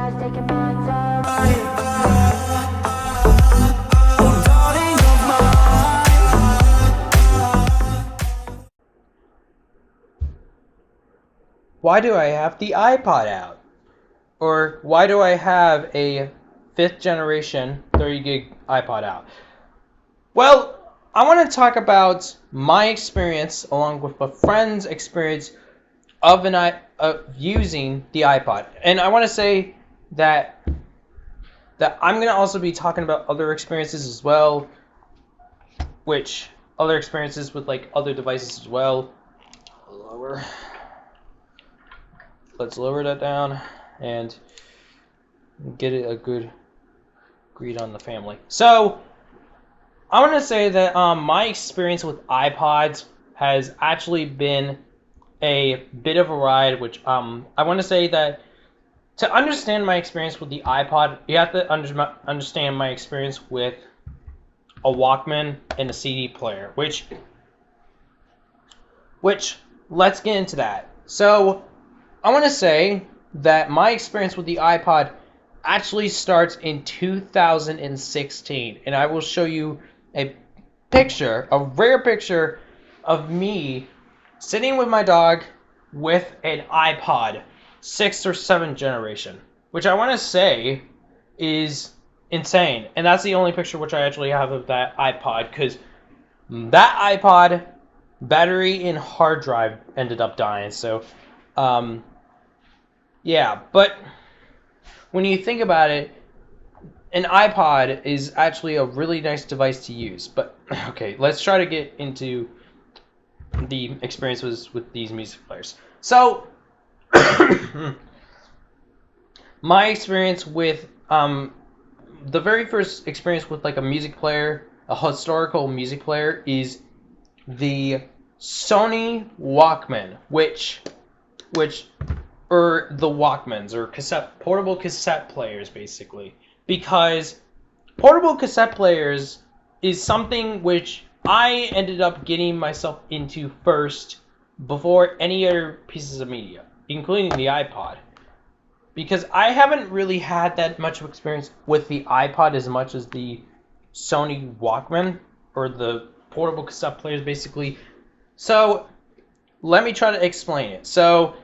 Why do I have the iPod out? Or why do I have a 5th generation 30 gig iPod out? Well, I want to talk about my experience along with a friend's experience of using the iPod. And I want to say that I'm going to also be talking about other experiences as well, which other experiences with like other devices as well. Let's lower that down and get it a good greet on the family. So I want to say that my experience with iPods has actually been a bit of a ride, which I want to say that to understand my experience with the iPod, you have to understand my experience with a Walkman and a CD player, which let's get into that. So I want to say that my experience with the iPod actually starts in 2016, and I will show you a rare picture of me sitting with my dog with an iPod, 6th or 7th generation, which I want to say is insane. And that's the only picture which I actually have of that iPod, because that iPod battery and hard drive ended up dying. So, yeah, but when you think about it, an iPod is actually a really nice device to use. But, okay, let's try to get into the experiences with these music players. So, my experience with, the very first experience with like a music player, a historical music player, is the Sony Walkman, or the Walkmans, or portable cassette players, basically. Because portable cassette players is something which I ended up getting myself into first before any other pieces of media, including the iPod. Because I haven't really had that much of experience with the iPod as much as the Sony Walkman, or the portable cassette players, basically. So, let me try to explain it. So,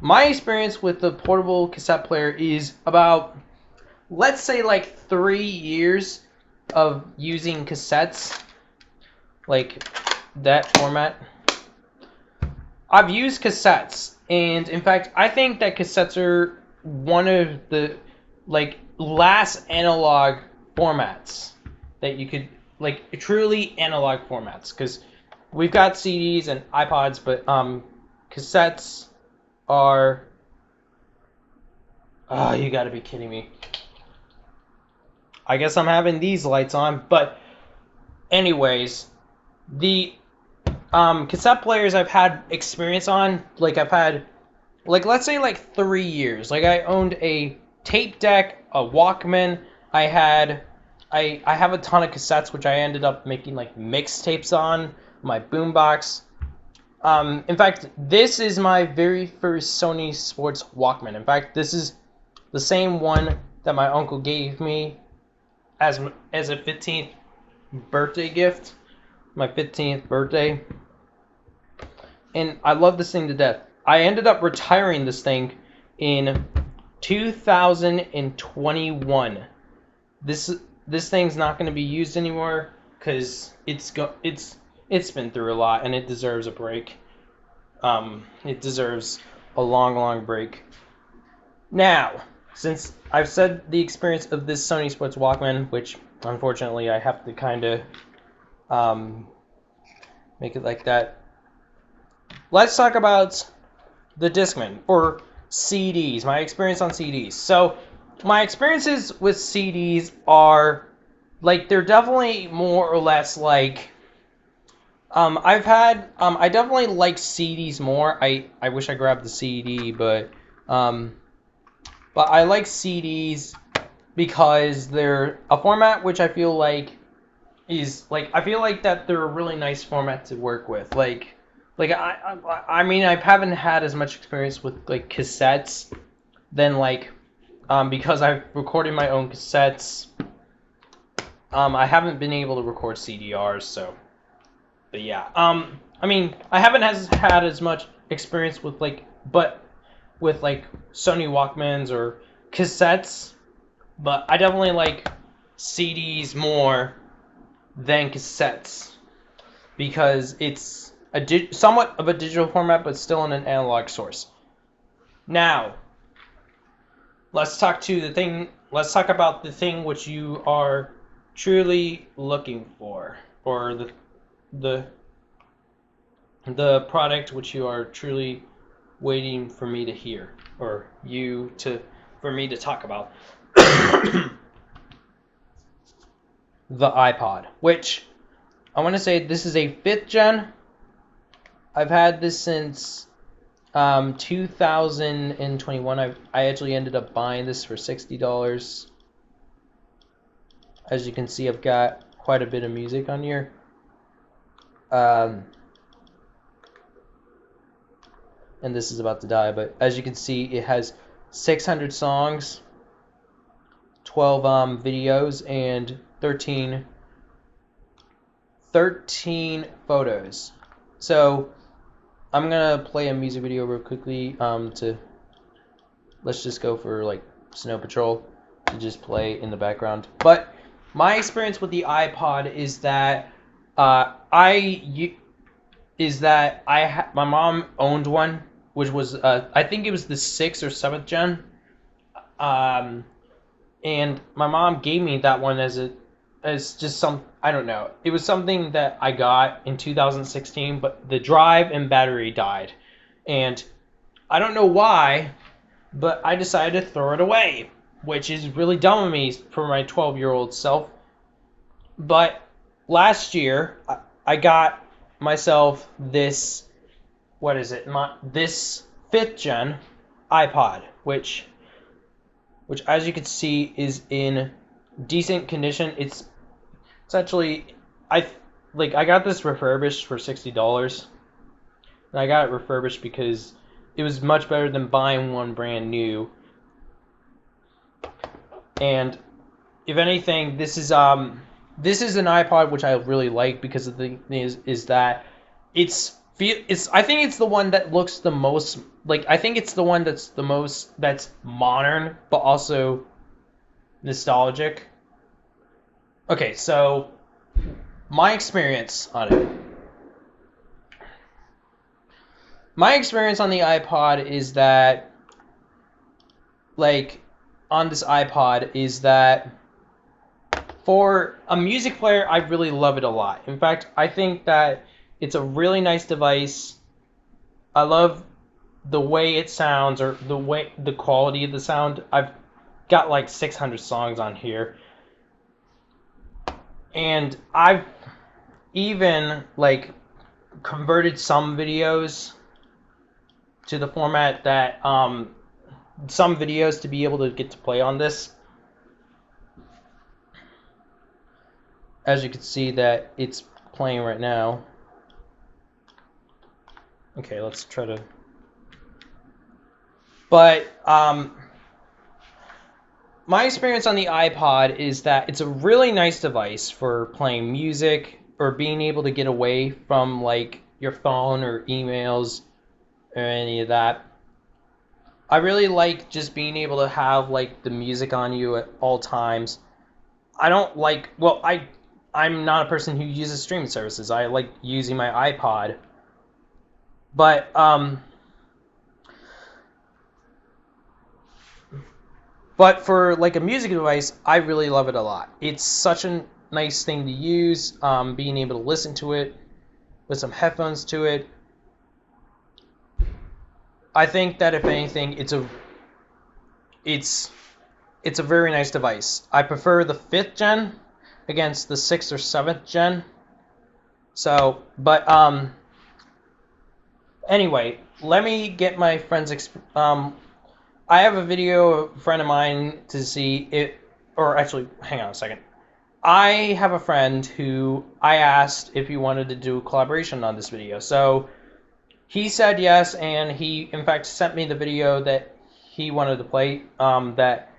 my experience with the portable cassette player is about, let's say, like 3 years of using cassettes, like that format. I've used cassettes, and in fact, I think that cassettes are one of the like last analog formats that you could, like, truly analog formats, because we've got CDs and iPods, but cassettes are, oh, you gotta be kidding me. I guess I'm having these lights on, but anyways, the cassette players I've had experience on, like I've had, like, let's say like 3 years. Like, I owned a tape deck, a Walkman. I have a ton of cassettes, which I ended up making like mixtapes on my boombox. In fact, this is my very first Sony Sports Walkman. In fact, this is the same one that my uncle gave me as a 15th birthday gift, my 15th birthday. And I love this thing to death. I ended up retiring this thing in 2021. This thing's not going to be used anymore because it's been through a lot, and it deserves a break. It deserves a long break. Now, since I've said the experience of this Sony Sports Walkman, which unfortunately I have to kind of make it like that, let's talk about the Discman, or CDs, my experience on CDs. So, my experiences with CDs are, like, they're definitely more or less like, I definitely like CDs more. I wish I grabbed the CD, but I like CDs because they're a format which I feel like is, like, I feel like that they're a really nice format to work with. Like I mean, I haven't had as much experience with, like, cassettes than, like, because I've recorded my own cassettes. I haven't been able to record CDRs, so, but yeah. I mean, I haven't had as much experience with like Sony Walkmans or cassettes, but I definitely like CDs more than cassettes because it's somewhat of a digital format, but still in an analog source. Now, let's talk about the thing which you are truly looking for, or the product which you are truly waiting for me to hear, or for me to talk about. The iPod, which I want to say this is a 5th gen. I've had this since 2021. I actually ended up buying this for $60. As you can see, I've got quite a bit of music on here. And this is about to die, but as you can see, it has 600 songs, 12 videos, and 13 photos. So I'm gonna play a music video real quickly. Let's just go for like Snow Patrol to just play in the background. But my experience with the iPod is that my mom owned one, which was I think it was the 6th or 7th gen. And my mom gave me that one as just some, I don't know. It was something that I got in 2016, but the drive and battery died. And I don't know why, but I decided to throw it away, which is really dumb of me for my 12-year-old self. But last year, I got myself this, this 5th gen iPod, which as you can see is in decent condition. It's actually, I got this refurbished for $60, and I got it refurbished because it was much better than buying one brand new. And if anything, this is an iPod which I really like because the thing is that I think it's the one that looks the most like, I think it's the one that's modern but also nostalgic. Okay, so my experience on it. My experience on the iPod is that, for a music player, I really love it a lot. In fact, I think that it's a really nice device. I love the way it sounds, or the quality of the sound. I've got like 600 songs on here. And I've even converted some videos to the format that some videos to be able to get to play on this. As you can see that it's playing right now. Okay, let's try to. But my experience on the iPod is that it's a really nice device for playing music or being able to get away from your phone or emails or any of that. I really like just being able to have the music on you at all times. I don't I'm not a person who uses streaming services. I like using my iPod. But for a music device, I really love it a lot. It's such a nice thing to use, being able to listen to it with some headphones to it. I think that if anything, it's a very nice device. I prefer the 5th gen against the 6th or 7th gen. So, but anyway, let me get my friend's I have a video of a friend of mine to see it, or actually, hang on a second. I have a friend who I asked if he wanted to do a collaboration on this video. So he said yes, and he in fact sent me the video that he wanted to play, that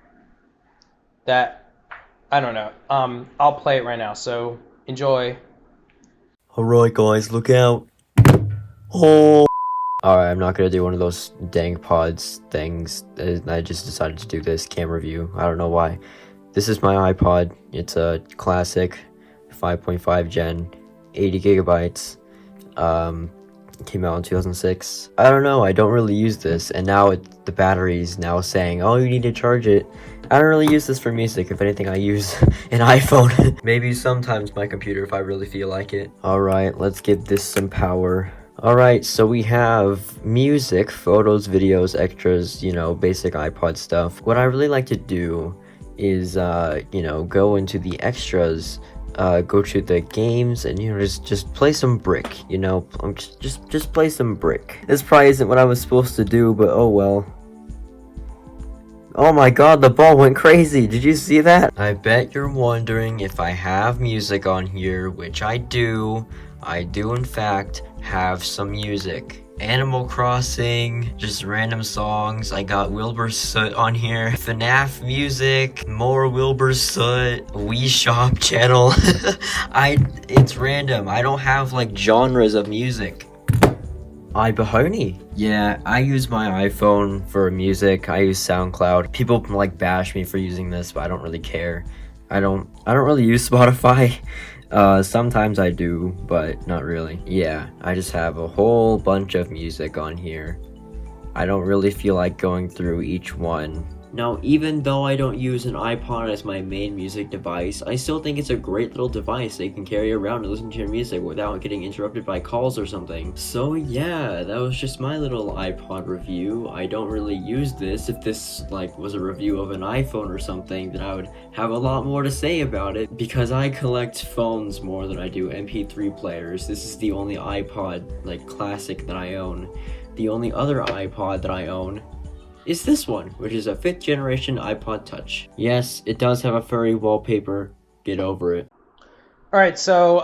that I don't know. I'll play it right now. So enjoy. Alright guys, look out. Oh. Alright, I'm not gonna do one of those dang pods things. I just decided to do this cam review. I don't know why. This is my iPod. It's a classic 5.5 gen, 80 gigabytes. Came out in 2006. I don't know, I don't really use this, and now the battery's now saying, oh, you need to charge it. I don't really use this for music. If anything, I use an iPhone. Maybe sometimes my computer if I really feel like it. Alright, let's give this some power. Alright, so we have music, photos, videos, extras, you know, basic iPod stuff. What I really like to do is, you know, go into the extras, go to the games, and, you know, just play some brick, you know, just play some brick. This probably isn't what I was supposed to do, but oh well. Oh my god, the ball went crazy. Did you see that? I bet you're wondering if I have music on here, which I do. I do in fact have some music. Animal Crossing, just random songs. I got Wilbur Soot on here. FNAF music, more Wilbur Soot, Wii Shop channel. It's random. I don't have like genres of music. iBahoni. Yeah, I use my iPhone for music. I use SoundCloud. People like bash me for using this, but I don't really care. I don't really use Spotify. Sometimes I do, but not really. Yeah, I just have a whole bunch of music on here. I don't really feel like going through each one. Now, even though I don't use an iPod as my main music device, I still think it's a great little device that you can carry around and listen to your music without getting interrupted by calls or something. So yeah, that was just my little iPod review. I don't really use this. If this like was a review of an iPhone or something, then I would have a lot more to say about it. Because I collect phones more than I do MP3 players. This is the only iPod like classic that I own. The only other iPod that I own is this one, which is a 5th generation iPod Touch. Yes, it does have a furry wallpaper. Get over it. Alright, so,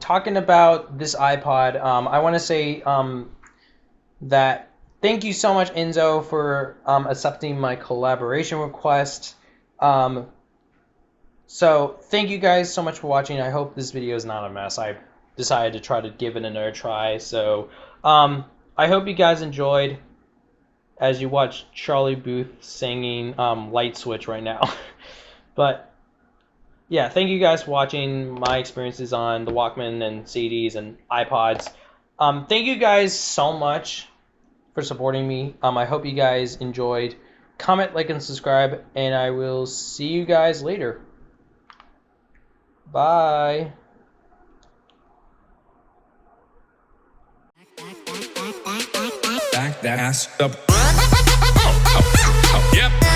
talking about this iPod, I want to say, that thank you so much, Enzo, for, accepting my collaboration request. So, thank you guys so much for watching. I hope this video is not a mess. I decided to try to give it another try. So, I hope you guys enjoyed as you watch Charlie Booth singing Light Switch right now. But, yeah, thank you guys for watching my experiences on the Walkman and CDs and iPods. Thank you guys so much for supporting me. I hope you guys enjoyed. Comment, like, and subscribe, and I will see you guys later. Bye. Back that ass up. Yep.